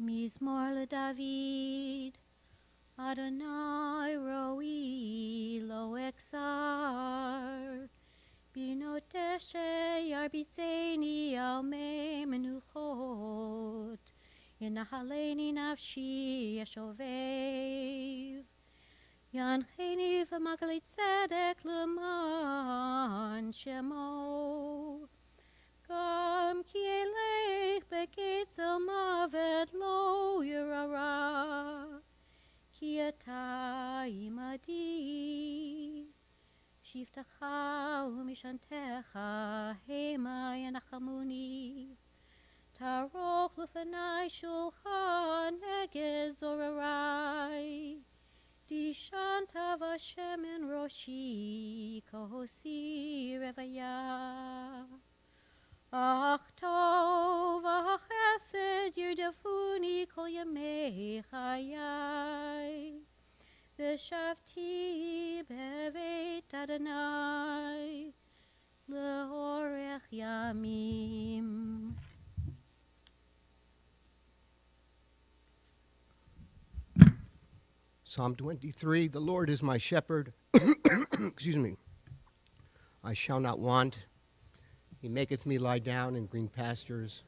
מזמור לדוד, אדוני רואי לא אכזר, בנות דשא ירביצני על מי מנוחות, ינהלני נפשי ישובב, ינחני במעגלי צדק למען שמו. גם כי אלך בקצר מוות לא ירא רע, כי אתה עמדי. שבטך ומשענתך המה ינחמוני. תערוך לפני שולחן נגד זוררי. דשנת בשמן ראשי כהוסי רוויה. אך טוב החסד ירדפוני כל ימי חיי, ושבתי בבית אדוני לאורך ימים. Psalm 23, the Lord is my shepherd. Excuse me. I shall not want. He maketh me lie down in green pastures.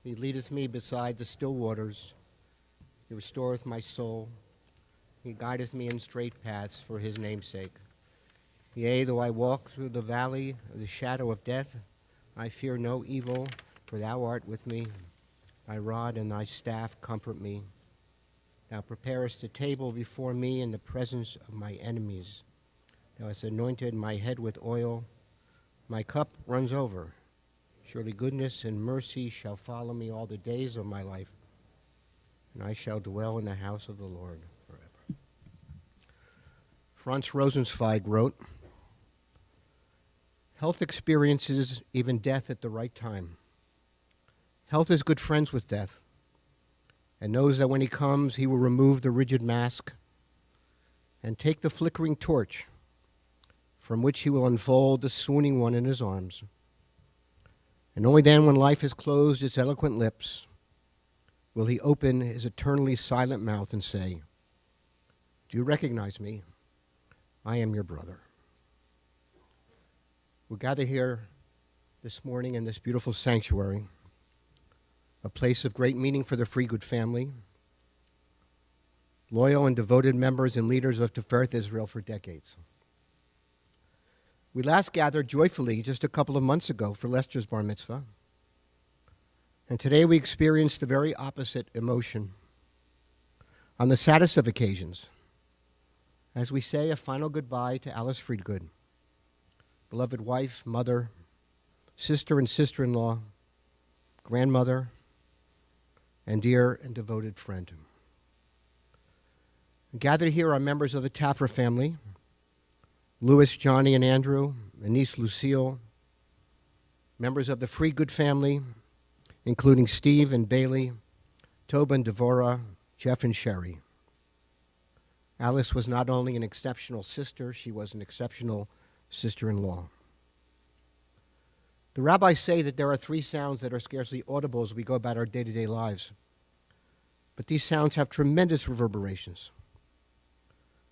He leadeth me beside the still waters. He restoreth my soul. He guideth me in straight paths for his name's sake. Yea, though I walk through the valley of the shadow of death, I fear no evil, for thou art with me. Thy rod and thy staff comfort me. Thou preparest a table before me in the presence of my enemies. Thou hast anointed my head with oil. My cup runs over. Surely goodness and mercy shall follow me all the days of my life, and I shall dwell in the house of the Lord forever. Franz Rosenzweig wrote, health experiences even death at the right time. Health is good friends with death and knows that when he comes, he will remove the rigid mask and take the flickering torch from which he will unfold the swooning one in his arms. And only then, when life has closed its eloquent lips, will he open his eternally silent mouth and say, do you recognize me? I am your brother. We gather here this morning in this beautiful sanctuary, a place of great meaning for the Freegood family, loyal and devoted members and leaders of Tifereth Israel for decades. We last gathered joyfully just a couple of months ago for Lester's bar mitzvah, and today we experience the very opposite emotion. On the saddest of occasions, as we say a final goodbye to Alice Freegood, beloved wife, mother, sister and sister-in-law, grandmother, and dear and devoted friend. Gathered here are members of the Tifereth family, Louis, Johnny, and Andrew, and niece Lucille, members of the Freegood family, including Steve and Bailey, Toba and Devorah, Jeff and Sherry. Alice was not only an exceptional sister, she was an exceptional sister-in-law. The rabbis say that there are three sounds that are scarcely audible as we go about our day-to-day lives. But these sounds have tremendous reverberations.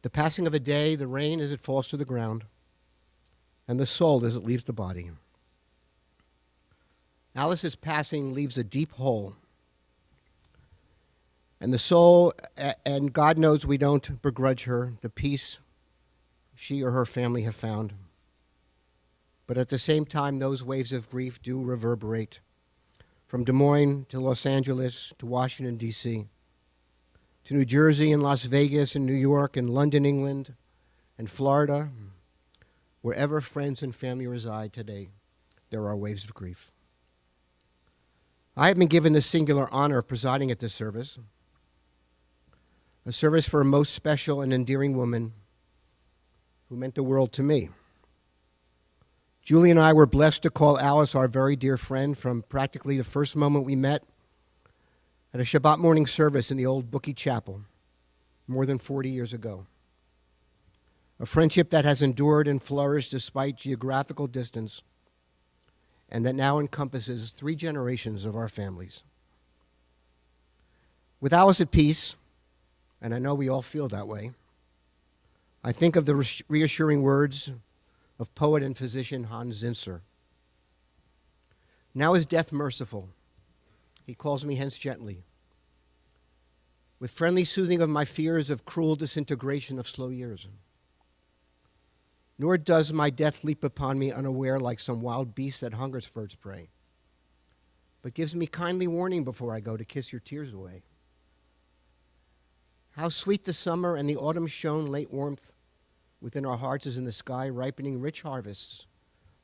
The passing of a day, the rain as it falls to the ground, and the soul as it leaves the body. Alice's passing leaves a deep hole. And the soul, and God knows we don't begrudge her the peace she or her family have found. But at the same time, those waves of grief do reverberate from Des Moines to Los Angeles to Washington, D.C., to New Jersey and Las Vegas and New York and London, England, and Florida. Wherever friends and family reside today, there are waves of grief. I have been given the singular honor of presiding at this service, a service for a most special and endearing woman who meant the world to me. Julie and I were blessed to call Alice our very dear friend from practically the first moment we met at a Shabbat morning service in the old Bookie Chapel more than 40 years ago. A friendship that has endured and flourished despite geographical distance and that now encompasses 3 generations of our families. With Alice at peace, and I know we all feel that way, I think of the reassuring words of poet and physician Hans Zinser. Now is death merciful. He calls me hence gently. With friendly soothing of my fears of cruel disintegration of slow years. Nor does my death leap upon me unaware like some wild beast that hungers for its prey, but gives me kindly warning before I go to kiss your tears away. How sweet the summer and the autumn shone late warmth within our hearts is in the sky, ripening rich harvests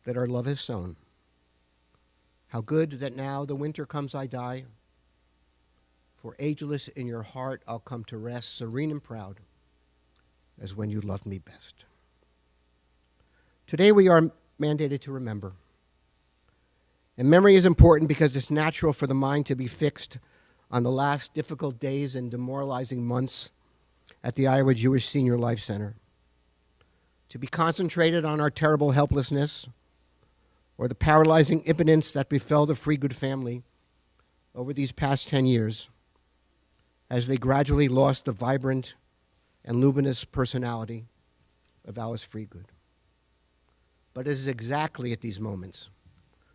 that our love has sown. How good that now the winter comes I die, for ageless in your heart I'll come to rest, serene and proud, as when you loved me best. Today we are mandated to remember. And memory is important because it's natural for the mind to be fixed on the last difficult days and demoralizing months at the Iowa Jewish Senior Life Center. To be concentrated on our terrible helplessness or the paralyzing impotence that befell the Freegood family over these past 10 years as they gradually lost the vibrant and luminous personality of Alice Freegood. But it is exactly at these moments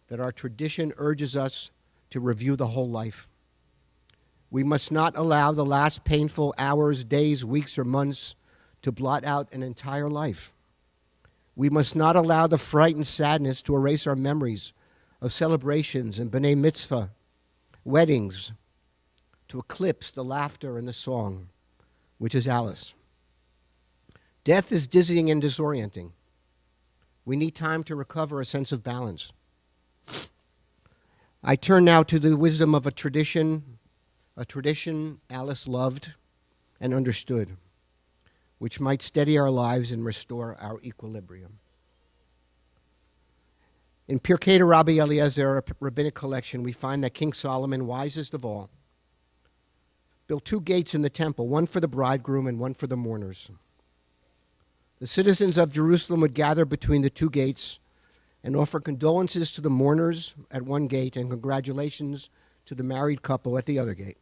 that our tradition urges us to review the whole life. We must not allow the last painful hours, days, weeks, or months to blot out an entire life. We must not allow the fright and sadness to erase our memories of celebrations and B'nai Mitzvah, weddings, to eclipse the laughter and the song, which is Alice. Death is dizzying and disorienting. We need time to recover a sense of balance. I turn now to the wisdom of a tradition Alice loved and understood, which might steady our lives and restore our equilibrium. In Pirkei Rabbi Eliezer, a rabbinic collection, we find that King Solomon, wisest of all, built 2 gates in the temple, one for the bridegroom and one for the mourners. The citizens of Jerusalem would gather between the 2 gates and offer condolences to the mourners at one gate and congratulations to the married couple at the other gate.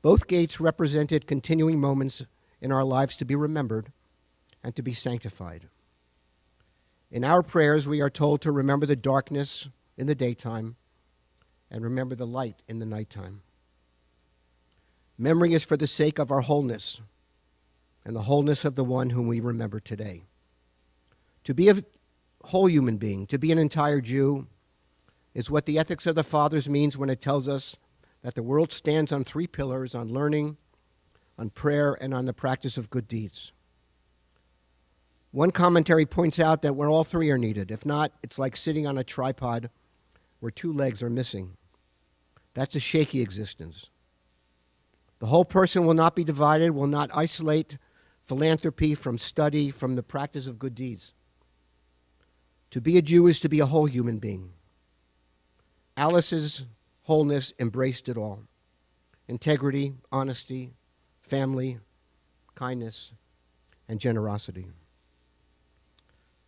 Both gates represented continuing moments in our lives to be remembered and to be sanctified. In our prayers, we are told to remember the darkness in the daytime and remember the light in the nighttime. Memory is for the sake of our wholeness and the wholeness of the one whom we remember today. To be a whole human being, to be an entire Jew, is what the Ethics of the Fathers means when it tells us that the world stands on 3 pillars, on learning, on prayer, and on the practice of good deeds. One commentary points out that where all 3 are needed. If not, it's like sitting on a tripod where 2 legs are missing. That's a shaky existence. The whole person will not be divided, will not isolate philanthropy from study, from the practice of good deeds. To be a Jew is to be a whole human being. Alice's wholeness embraced it all. Integrity, honesty, family, kindness, and generosity.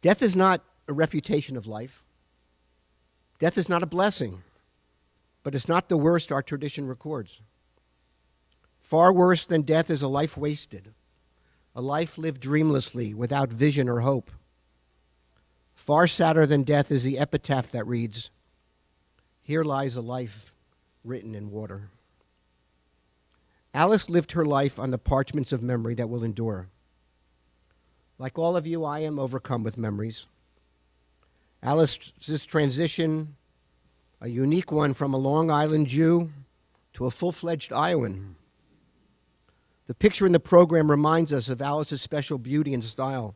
Death is not a refutation of life. Death is not a blessing, but it's not the worst our tradition records. Far worse than death is a life wasted, a life lived dreamlessly, without vision or hope. Far sadder than death is the epitaph that reads, "Here lies a life written in water." Alice lived her life on the parchments of memory that will endure. Like all of you, I am overcome with memories. Alice's transition, a unique one from a Long Island Jew to a full-fledged Iowan. The picture in the program reminds us of Alice's special beauty and style,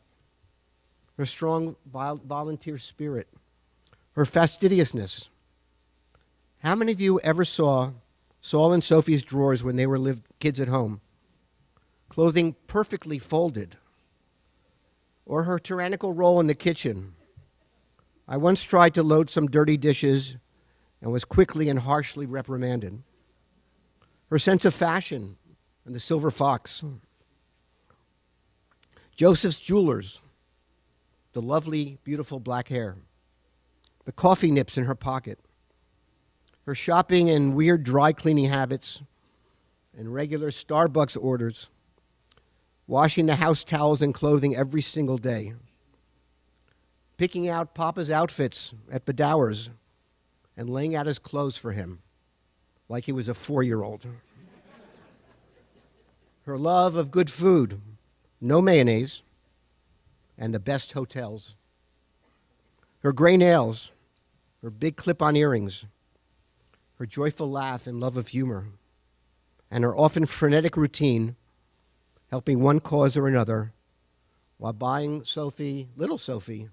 her strong volunteer spirit, her fastidiousness. How many of you ever saw Saul and Sophie's drawers when they were kids at home? Clothing perfectly folded. Or her tyrannical role in the kitchen. I once tried to load some dirty dishes and was quickly and harshly reprimanded. Her sense of fashion and the silver fox. Joseph's jewelers, the lovely, beautiful black hair, the coffee nips in her pocket, her shopping and weird dry cleaning habits, and regular Starbucks orders, washing the house towels and clothing every single day, picking out Papa's outfits at Bedauer's and laying out his clothes for him like he was a 4-year-old. Her love of good food, no mayonnaise, and the best hotels. Her gray nails, her big clip-on earrings, her joyful laugh and love of humor, and her often frenetic routine, helping one cause or another, while buying Sophie, little Sophie,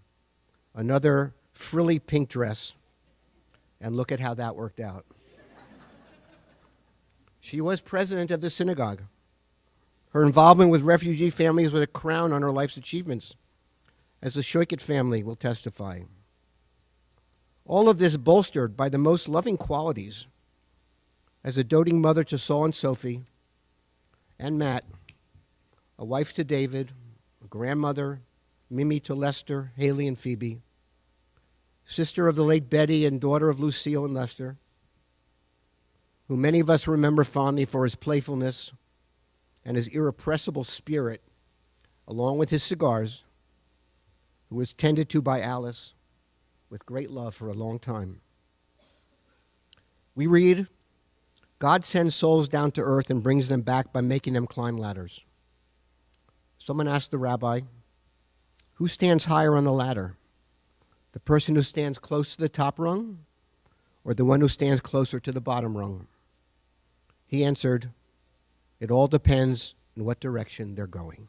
another frilly pink dress. And look at how that worked out. She was president of the synagogue. Her involvement with refugee families was a crown on her life's achievements, as the Shoiket family will testify. All of this bolstered by the most loving qualities as a doting mother to Saul and Sophie and Matt, a wife to David, a grandmother, Mimi to Lester, Haley, and Phoebe, sister of the late Betty and daughter of Lucille and Lester, who many of us remember fondly for his playfulness and his irrepressible spirit, along with his cigars, who was tended to by Alice with great love for a long time. We read, God sends souls down to earth and brings them back by making them climb ladders. Someone asked the rabbi, who stands higher on the ladder? The person who stands close to the top rung, or the one who stands closer to the bottom rung? He answered, it all depends in what direction they're going.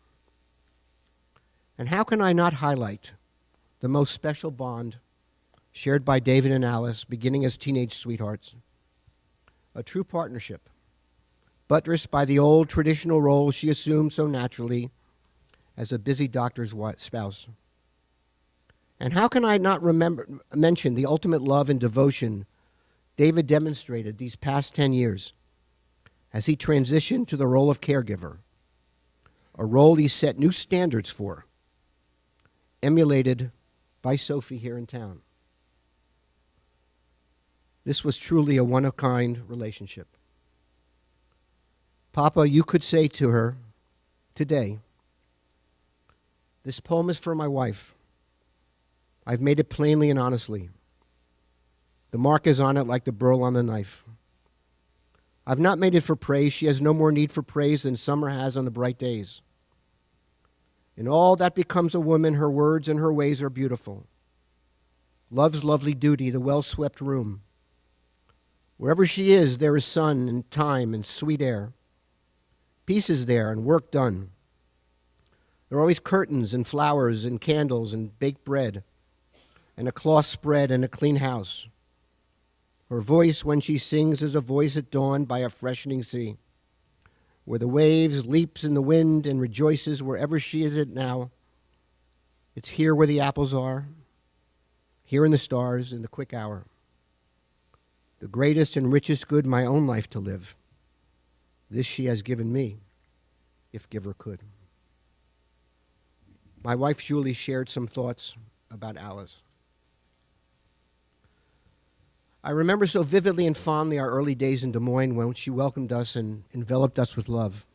And how can I not highlight the most special bond shared by David and Alice, beginning as teenage sweethearts? A true partnership, buttressed by the old traditional role she assumed so naturally as a busy doctor's spouse. And how can I not mention the ultimate love and devotion David demonstrated these past 10 years as he transitioned to the role of caregiver, a role he set new standards for, emulated by Sophie here in town. This was truly a one-of-a-kind relationship. Papa, you could say to her today, this poem is for my wife. I've made it plainly and honestly. The mark is on it like the burl on the knife. I've not made it for praise. She has no more need for praise than summer has on the bright days. In all that becomes a woman, her words and her ways are beautiful. Love's lovely duty, the well-swept room. Wherever she is, there is sun and time and sweet air. Peace is there and work done. There are always curtains and flowers and candles and baked bread and a cloth spread and a clean house. Her voice when she sings is a voice at dawn by a freshening sea, where the waves leaps in the wind and rejoices wherever she is at now. It's here where the apples are, here in the stars in the quick hour. The greatest and richest good my own life to live. This she has given me, if giver could. My wife Julie shared some thoughts about Alice. I remember so vividly and fondly our early days in Des Moines when she welcomed us and enveloped us with love.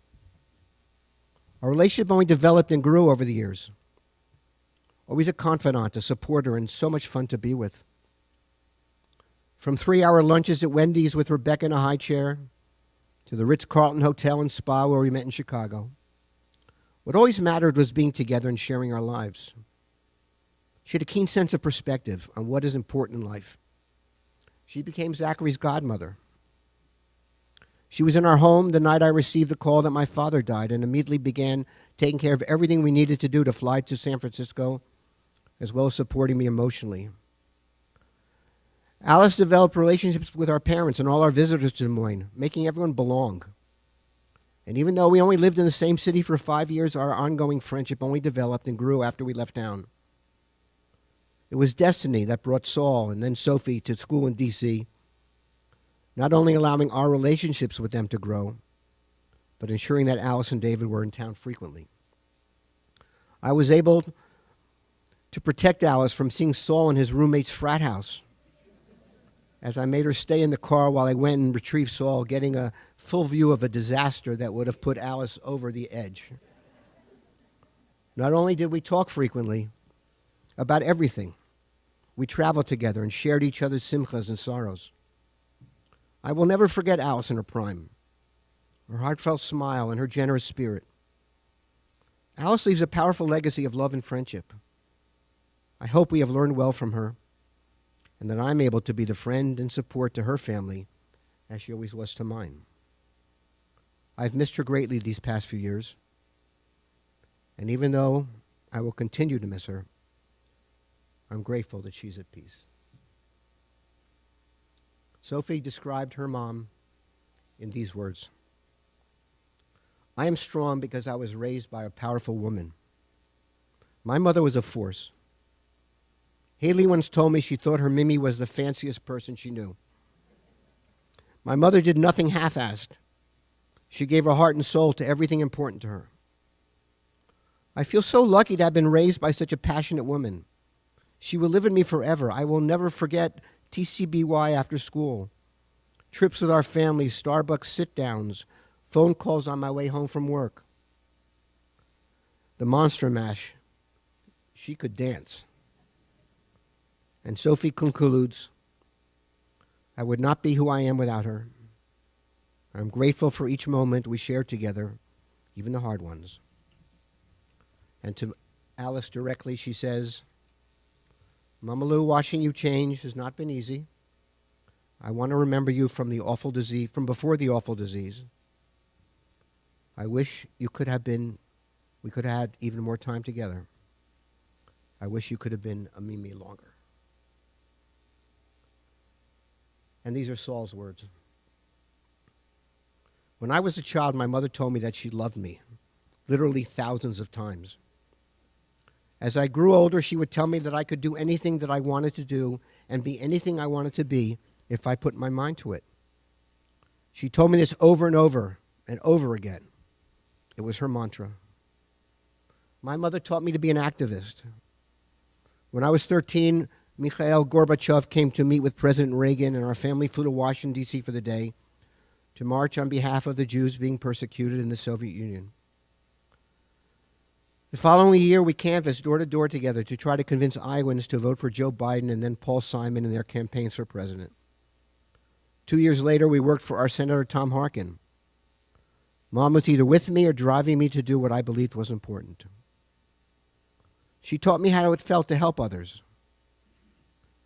Our relationship only developed and grew over the years. Always a confidant, a supporter, and so much fun to be with. From 3-hour lunches at Wendy's with Rebecca in a high chair, to the Ritz-Carlton Hotel and Spa where we met in Chicago. What always mattered was being together and sharing our lives. She had a keen sense of perspective on what is important in life. She became Zachary's godmother. She was in our home the night I received the call that my father died and immediately began taking care of everything we needed to do to fly to San Francisco, as well as supporting me emotionally. Alice developed relationships with our parents and all our visitors to Des Moines, making everyone belong. And even though we only lived in the same city for 5 years, our ongoing friendship only developed and grew after we left town. It was destiny that brought Saul and then Sophie to school in D.C., not only allowing our relationships with them to grow, but ensuring that Alice and David were in town frequently. I was able to protect Alice from seeing Saul in his roommate's frat house, as I made her stay in the car while I went and retrieved Saul, getting a full view of a disaster that would have put Alice over the edge. Not only did we talk frequently about everything, we traveled together and shared each other's simchas and sorrows. I will never forget Alice in her prime, her heartfelt smile and her generous spirit. Alice leaves a powerful legacy of love and friendship. I hope we have learned well from her, and that I'm able to be the friend and support to her family as she always was to mine. I've missed her greatly these past few years, and even though I will continue to miss her, I'm grateful that she's at peace. Sophie described her mom in these words: I am strong because I was raised by a powerful woman. My mother was a force. Haley once told me she thought her Mimi was the fanciest person she knew. My mother did nothing half-assed. She gave her heart and soul to everything important to her. I feel so lucky to have been raised by such a passionate woman. She will live in me forever. I will never forget TCBY after school, trips with our family, Starbucks sit-downs, phone calls on my way home from work. The Monster Mash. She could dance. And Sophie concludes, I would not be who I am without her. I'm grateful for each moment we shared together, even the hard ones. And to Alice directly, she says, Mama Lou, watching you change has not been easy. I want to remember you from the awful disease, from before the awful disease. I wish we could have had even more time together. I wish you could have been a Mimi longer. And these are Saul's words. When I was a child, my mother told me that she loved me, literally thousands of times. As I grew older, she would tell me that I could do anything that I wanted to do and be anything I wanted to be if I put my mind to it. She told me this over and over and over again. It was her mantra. My mother taught me to be an activist. When I was 13, Mikhail Gorbachev came to meet with President Reagan, and our family flew to Washington, D.C. for the day to march on behalf of the Jews being persecuted in the Soviet Union. The following year, we canvassed door to door together to try to convince Iowans to vote for Joe Biden and then Paul Simon in their campaigns for president. 2 years later, we worked for our Senator Tom Harkin. Mom was either with me or driving me to do what I believed was important. She taught me how it felt to help others.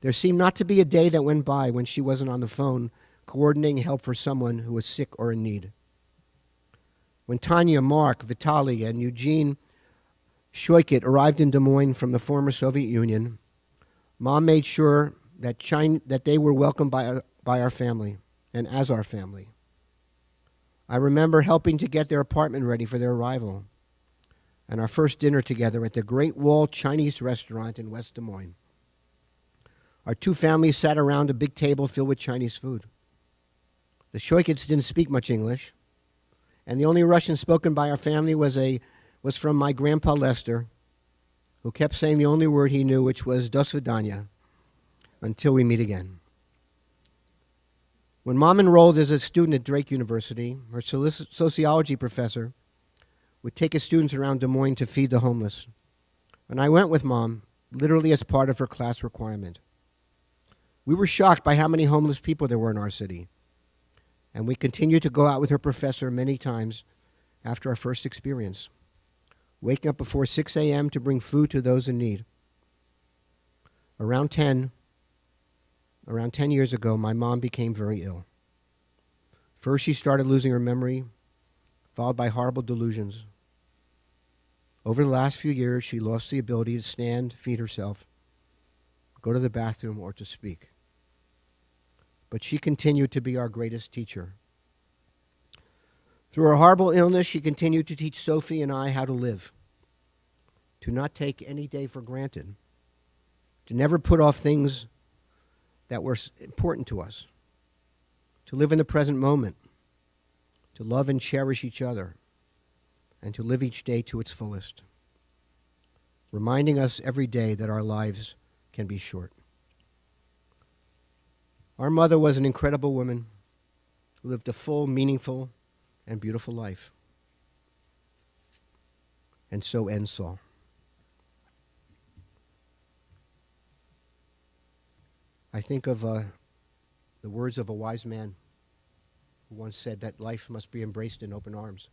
There seemed not to be a day that went by when she wasn't on the phone coordinating help for someone who was sick or in need. When Tanya, Mark, Vitaly, and Eugene Shoykit arrived in Des Moines from the former Soviet Union, Mom made sure that they were welcomed by our family and as our family. I remember helping to get their apartment ready for their arrival and our first dinner together at the Great Wall Chinese restaurant in West Des Moines. Our two families sat around a big table filled with Chinese food. The Shoykits didn't speak much English, and the only Russian spoken by our family was from my grandpa Lester, who kept saying the only word he knew, which was "Do svidanya," until we meet again. When Mom enrolled as a student at Drake University, her sociology professor would take his students around Des Moines to feed the homeless. And I went with Mom, literally as part of her class requirement. We were shocked by how many homeless people there were in our city, and we continued to go out with her professor many times after our first experience, waking up before 6 a.m. to bring food to those in need. Around 10 years ago, my mom became very ill. First, she started losing her memory, followed by horrible delusions. Over the last few years, she lost the ability to stand, feed herself, go to the bathroom, or to speak. But she continued to be our greatest teacher. Through her horrible illness, she continued to teach Sophie and I how to live, to not take any day for granted, to never put off things that were important to us, to live in the present moment, to love and cherish each other, and to live each day to its fullest, reminding us every day that our lives can be short. Our mother was an incredible woman, who lived a full, meaningful, and beautiful life. And so ends Saul. I think of the words of a wise man who once said that life must be embraced in open arms.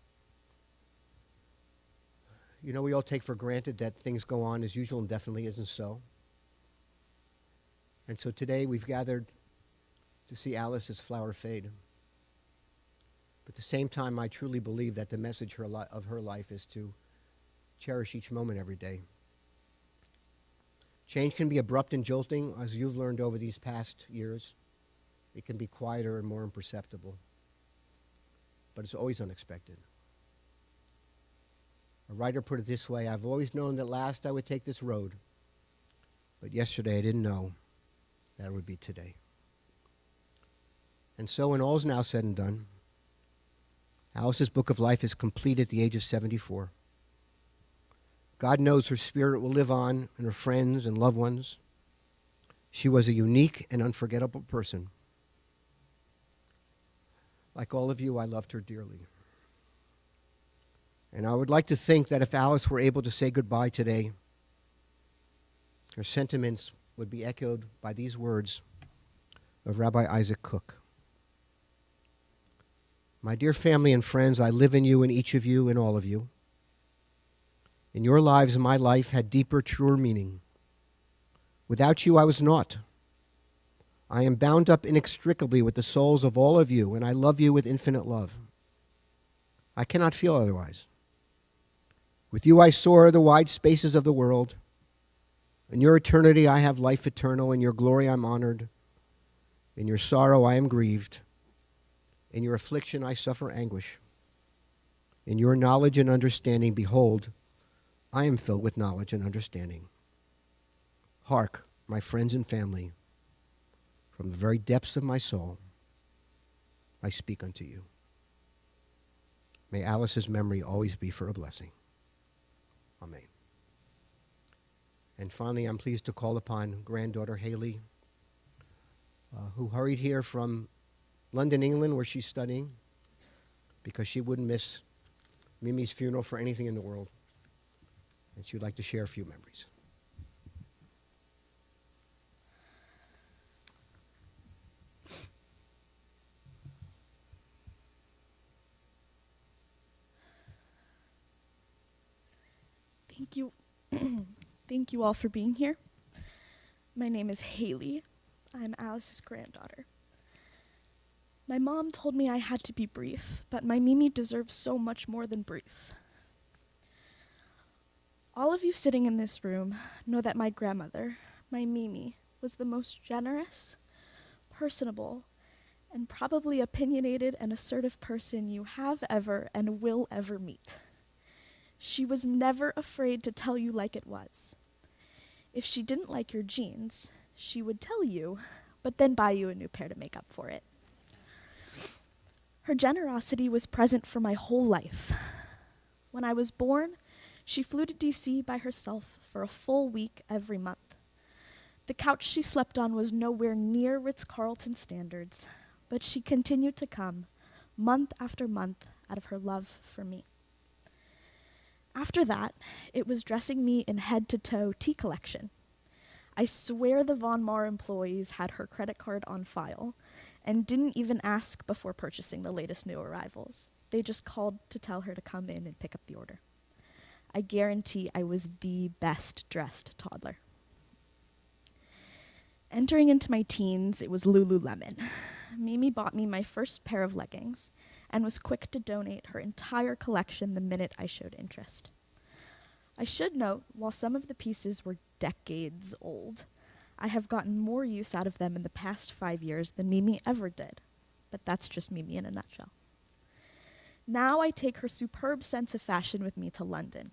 You know, we all take for granted that things go on as usual, and definitely isn't so. And so today we've gathered to see Alice's flower fade. But at the same time, I truly believe that the message of her life is to cherish each moment every day. Change can be abrupt and jolting, as you've learned over these past years. It can be quieter and more imperceptible. But it's always unexpected. A writer put it this way: I've always known that last I would take this road, but yesterday I didn't know that it would be today. And so when all's now said and done, Alice's book of life is complete at the age of 74. God knows her spirit will live on in her friends and loved ones. She was a unique and unforgettable person. Like all of you, I loved her dearly. And I would like to think that if Alice were able to say goodbye today, her sentiments would be echoed by these words of Rabbi Isaac Cook. My dear family and friends, I live in you and each of you and all of you. In your lives, my life had deeper, truer meaning. Without you, I was naught. I am bound up inextricably with the souls of all of you, and I love you with infinite love. I cannot feel otherwise. With you I soar the wide spaces of the world. In your eternity I have life eternal. In your glory I'm honored. In your sorrow I am grieved. In your affliction I suffer anguish. In your knowledge and understanding, behold, I am filled with knowledge and understanding. Hark, my friends and family, from the very depths of my soul, I speak unto you. May Alice's memory always be for a blessing. Amen. And finally, I'm pleased to call upon granddaughter Haley, who hurried here from London, England, where she's studying, because she wouldn't miss Mimi's funeral for anything in the world. And she would like to share a few memories. Thank you. Thank you all for being here. My name is Haley. I'm Alice's granddaughter. My mom told me I had to be brief, but my Mimi deserves so much more than brief. All of you sitting in this room know that my grandmother, my Mimi, was the most generous, personable, and probably opinionated and assertive person you have ever and will ever meet. She was never afraid to tell you like it was. If she didn't like your jeans, she would tell you, but then buy you a new pair to make up for it. Her generosity was present for my whole life. When I was born, she flew to DC by herself for a full week every month. The couch she slept on was nowhere near Ritz-Carlton standards, but she continued to come, month after month, out of her love for me. After that, it was dressing me in head-to-toe tea collection. I swear the Von Maur employees had her credit card on file and didn't even ask before purchasing the latest new arrivals. They just called to tell her to come in and pick up the order. I guarantee I was the best-dressed toddler. Entering into my teens, it was Lululemon. Mimi bought me my first pair of leggings and was quick to donate her entire collection the minute I showed interest. I should note, while some of the pieces were decades old, I have gotten more use out of them in the past 5 years than Mimi ever did. But that's just Mimi in a nutshell. Now I take her superb sense of fashion with me to London.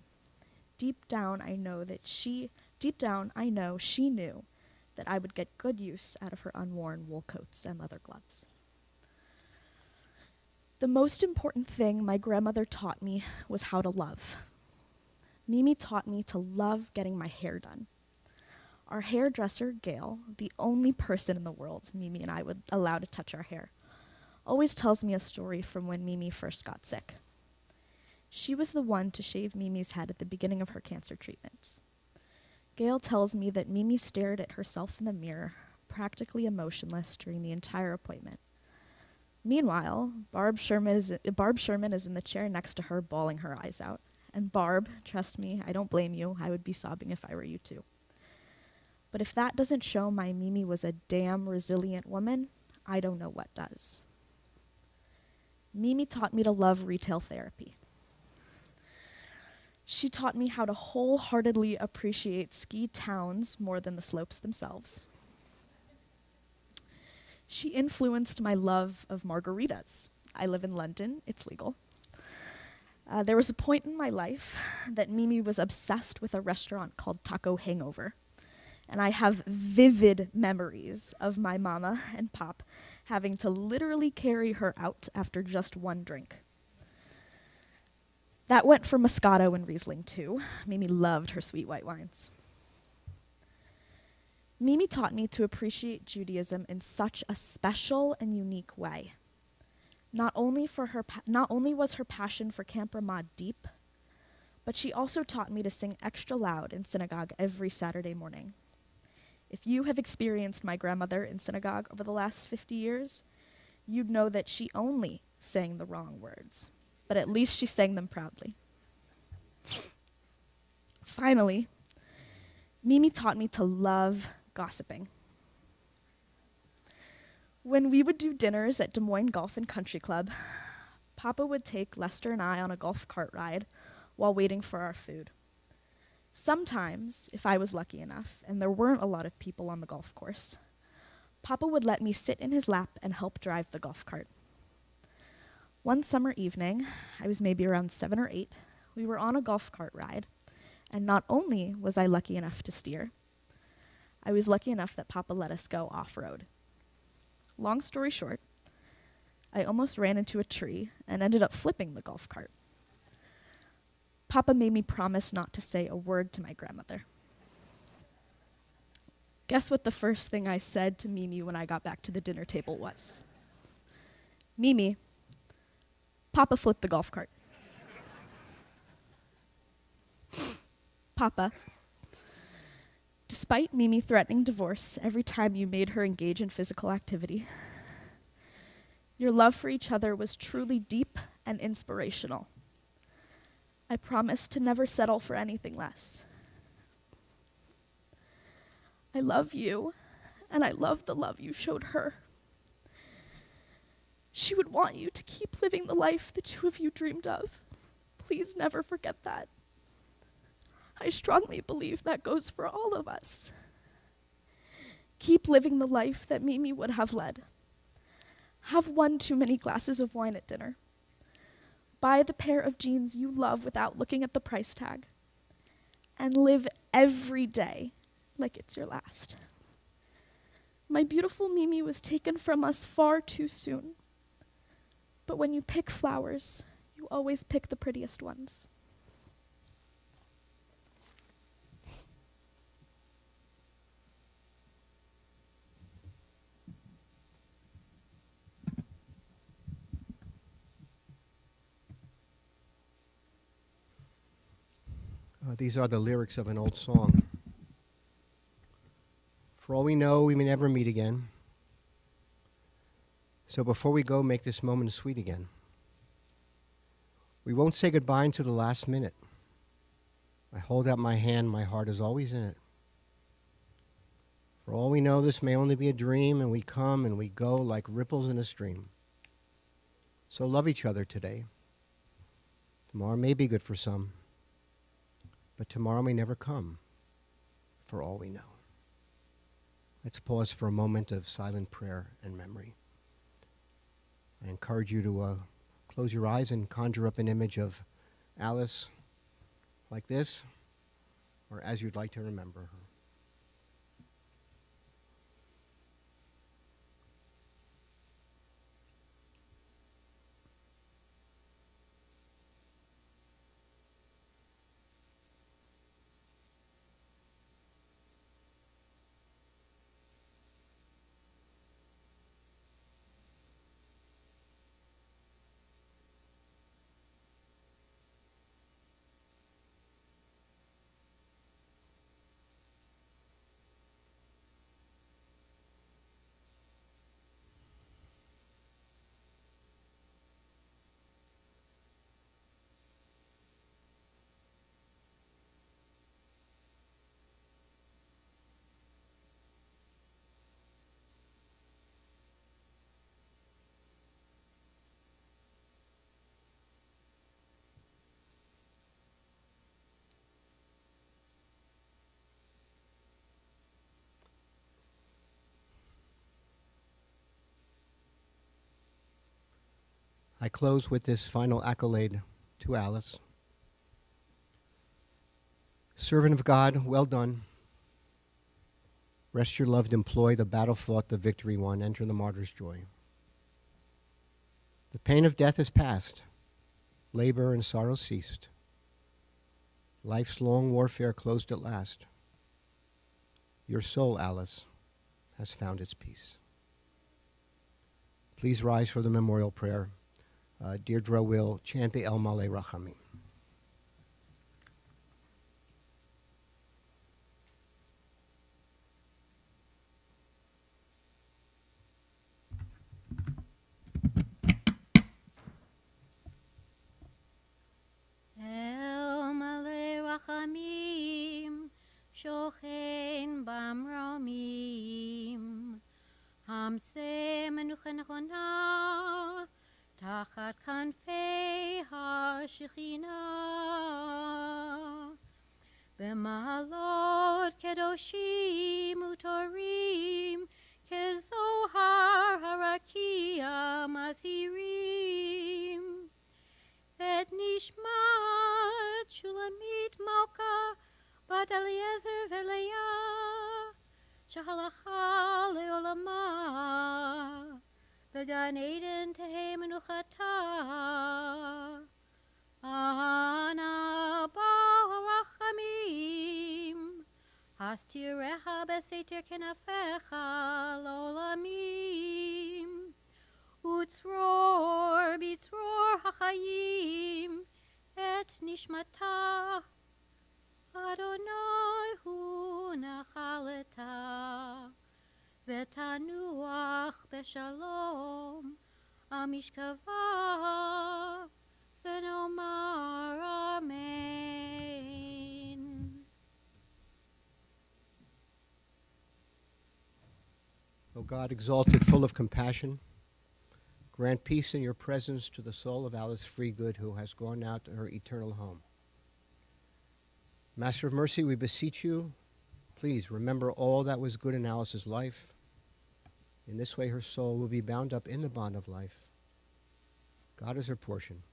Deep down, I know she knew that I would get good use out of her unworn wool coats and leather gloves. The most important thing my grandmother taught me was how to love. Mimi taught me to love getting my hair done. Our hairdresser, Gail, the only person in the world Mimi and I would allow to touch our hair, always tells me a story from when Mimi first got sick. She was the one to shave Mimi's head at the beginning of her cancer treatments. Gail tells me that Mimi stared at herself in the mirror, practically emotionless during the entire appointment. Meanwhile, Barb Sherman is in the chair next to her, bawling her eyes out. And Barb, trust me, I don't blame you. I would be sobbing if I were you too. But if that doesn't show my Mimi was a damn resilient woman, I don't know what does. Mimi taught me to love retail therapy. She taught me how to wholeheartedly appreciate ski towns more than the slopes themselves. She influenced my love of margaritas. I live in London, it's legal. There was a point in my life that Mimi was obsessed with a restaurant called Taco Hangover. And I have vivid memories of my mama and pop having to literally carry her out after just one drink. That went for Moscato and Riesling too. Mimi loved her sweet white wines. Mimi taught me to appreciate Judaism in such a special and unique way. Not only was her passion for Camp Ramah deep, but she also taught me to sing extra loud in synagogue every Saturday morning. If you have experienced my grandmother in synagogue over the last 50 years, you'd know that she only sang the wrong words, but at least she sang them proudly. Finally, Mimi taught me to love gossiping. When we would do dinners at Des Moines Golf and Country Club, Papa would take Lester and I on a golf cart ride while waiting for our food. Sometimes, if I was lucky enough, and there weren't a lot of people on the golf course, Papa would let me sit in his lap and help drive the golf cart. One summer evening, I was maybe around 7 or 8, we were on a golf cart ride, and not only was I lucky enough to steer, I was lucky enough that Papa let us go off-road. Long story short, I almost ran into a tree and ended up flipping the golf cart. Papa made me promise not to say a word to my grandmother. Guess what the first thing I said to Mimi when I got back to the dinner table was? Mimi, Papa flipped the golf cart. Papa, despite Mimi threatening divorce every time you made her engage in physical activity, your love for each other was truly deep and inspirational. I promise to never settle for anything less. I love you, and I love the love you showed her. She would want you to keep living the life the two of you dreamed of. Please never forget that. I strongly believe that goes for all of us. Keep living the life that Mimi would have led. Have one too many glasses of wine at dinner. Buy the pair of jeans you love without looking at the price tag. And live every day like it's your last. My beautiful Mimi was taken from us far too soon. But when you pick flowers, you always pick the prettiest ones. These are the lyrics of an old song. For all we know, we may never meet again. So before we go, make this moment sweet again. We won't say goodbye until the last minute. I hold out my hand, my heart is always in it. For all we know, this may only be a dream, and we come and we go like ripples in a stream. So love each other today. Tomorrow may be good for some, but tomorrow may never come, for all we know. Let's pause for a moment of silent prayer and memory. I encourage you to close your eyes and conjure up an image of Alice like this, or as you'd like to remember her. I close with this final accolade to Alice. Servant of God, well done. Rest your loved employ, the battle fought, the victory won. Enter the martyr's joy. The pain of death is past. Labor and sorrow ceased. Life's long warfare closed at last. Your soul, Alice, has found its peace. Please rise for the memorial prayer. Deirdre will chant the El Maleh Rachamim. El Maleh Rachamim, Shochen Bamromim, Hamse Menucha Nechona, Tachat Kanfei HaShechina, B'Mahalot Kedoshim Utorim, Kezohar Harakia Mazirim, Et Nishmat Shulamit Malka Bat Eliezer Veleya Shahalacha Leolama Began Eden Tehei Menuchata Ana Ba'arachamim Hastirecha Beseter Kenafecha Lolamim Utzror bitzror hachayim et nishmata Adonai hu nachaleta vetanuach beshalom amishkava venomar amen. O God, exalted, full of compassion, grant peace in your presence to the soul of Alice Freegood, who has gone out to her eternal home. Master of mercy, we beseech you, please remember all that was good in Alice's life. In this way, her soul will be bound up in the bond of life. God is her portion,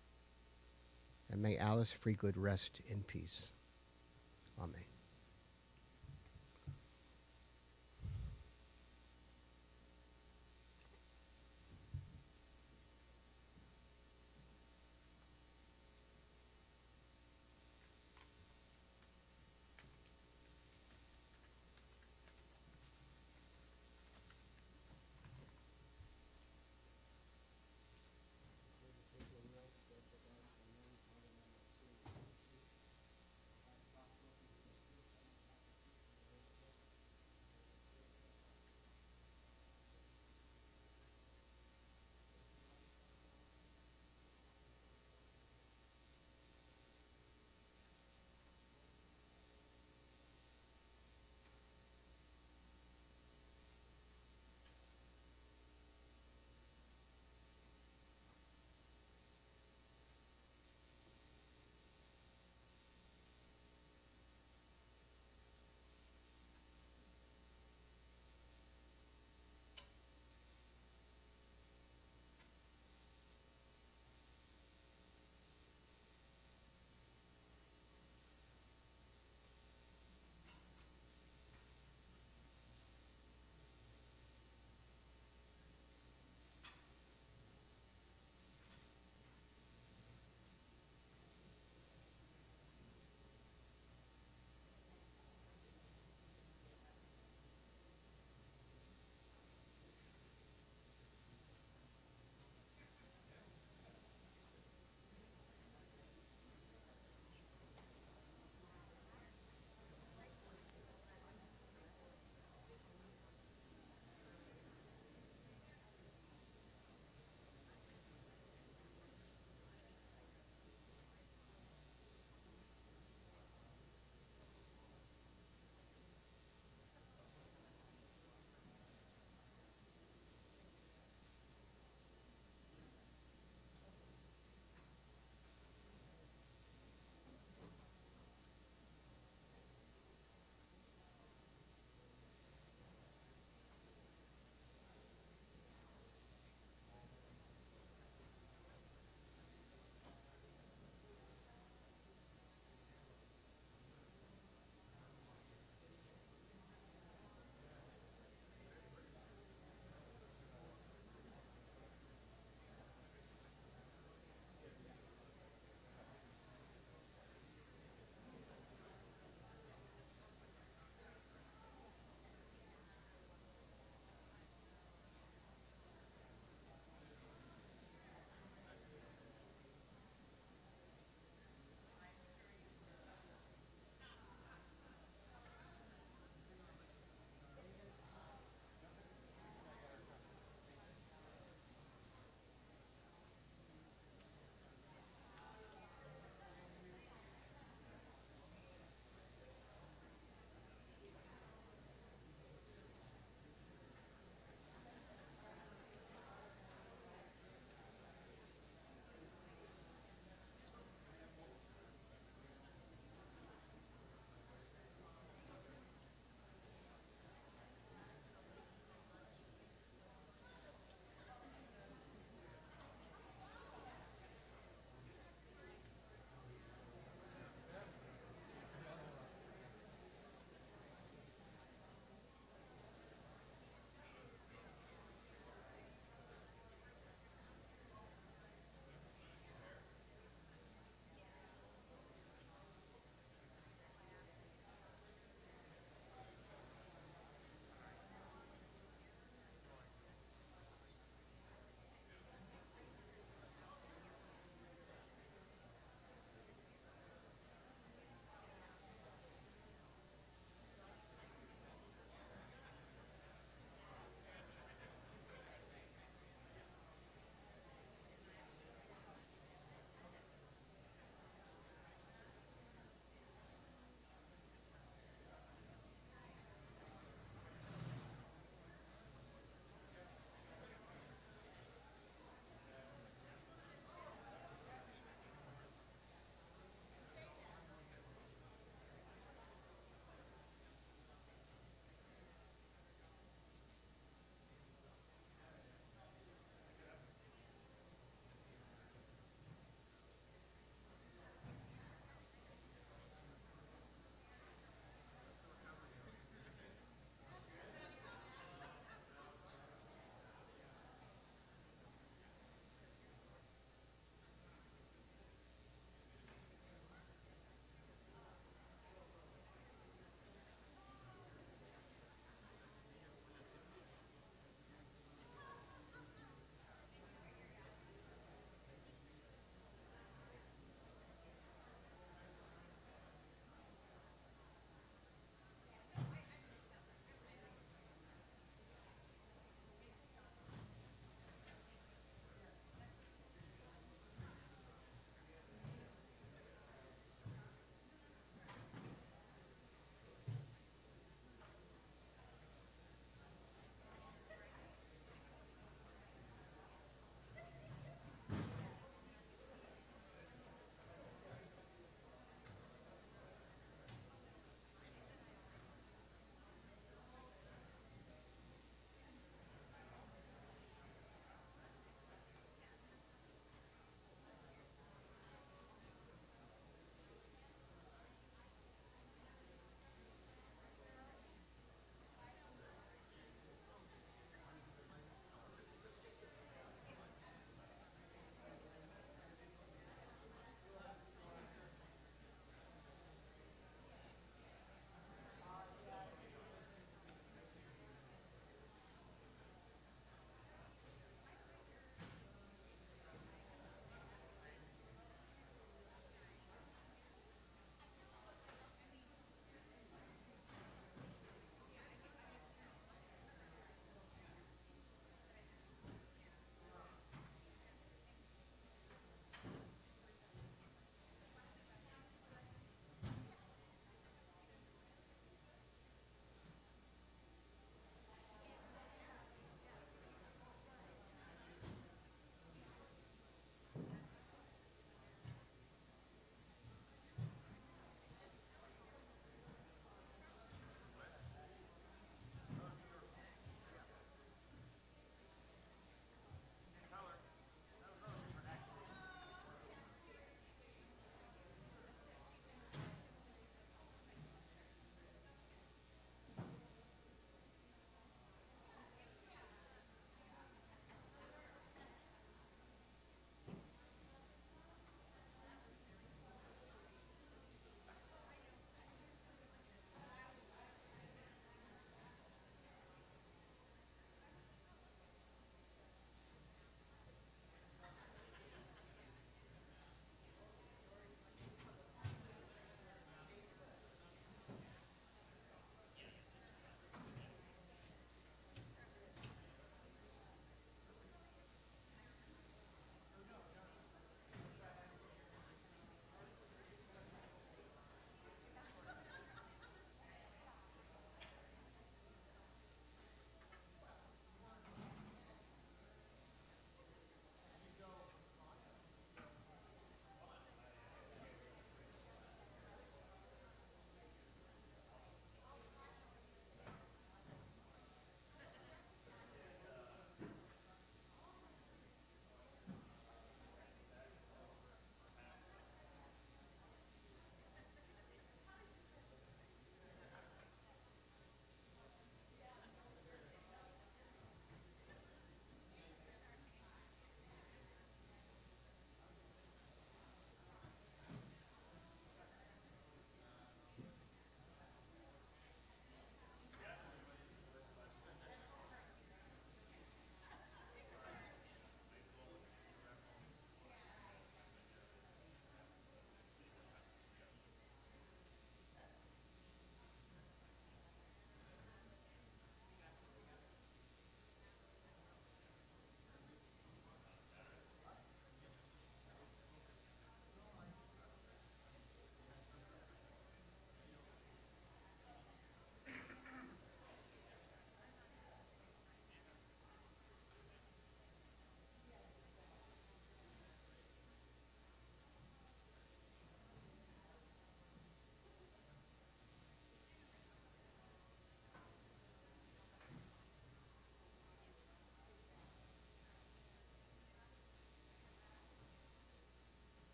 and may Alice Freegood rest in peace. Amen.